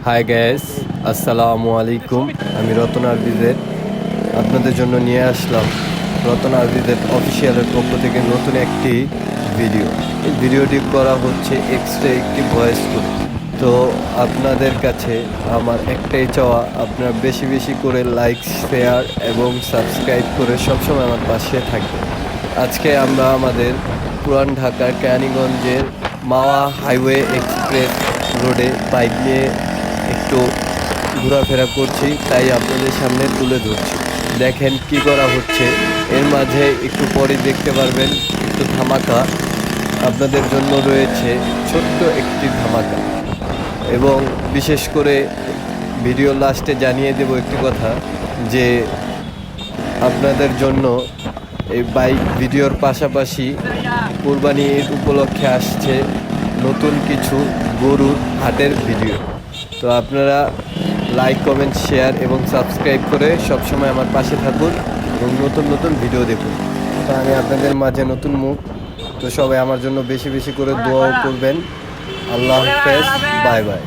High gas, আসসালামু আলাইকুম। আমি রতন আরবিজের আপনাদের জন্য নিয়ে আসলাম রতন আরবিজের অফিসিয়ালের পক্ষ থেকে নতুন একটি ভিডিও। এই ভিডিওটি করা হচ্ছে এক্সট্রা একটি ভয়েস করে। তো আপনাদের কাছে আমার একটাই চাওয়া, আপনারা বেশি বেশি করে লাইক, শেয়ার এবং সাবস্ক্রাইব করে সবসময় আমার পাশে থাকবেন। আজকে আমরা আমাদের পুরান ঢাকার কেরানীগঞ্জের মাওয়া হাইওয়ে এক্সপ্রেস রোডে বাইক নিয়ে একটু ঘোরাফেরা করছি, তাই আপনাদের সামনে তুলে ধরছি। দেখেন কি করা হচ্ছে। এর মাঝে একটু পরে দেখতে পারবেন একটু ধামাকা আপনাদের জন্য রয়েছে, ছোট্ট একটি ধামাকা। এবং বিশেষ করে ভিডিও লাস্টে জানিয়ে দেব একটি কথা, যে আপনাদের জন্য এই বাইক ভিডিওর পাশাপাশি কুরবানি ঈদ উপলক্ষে আসছে নতুন কিছু গরুর হাটের ভিডিও। তো আপনারা লাইক, কমেন্ট, শেয়ার এবং সাবস্ক্রাইব করে সবসময় আমার পাশে থাকুন এবং নতুন নতুন ভিডিও দেখুন। তো আমি আপনাদের মাঝে নতুন মুখ, তো সবাই আমার জন্য বেশি বেশি করে দোয়াও করবেন। আল্লাহ হাফেজ, বাই বাই।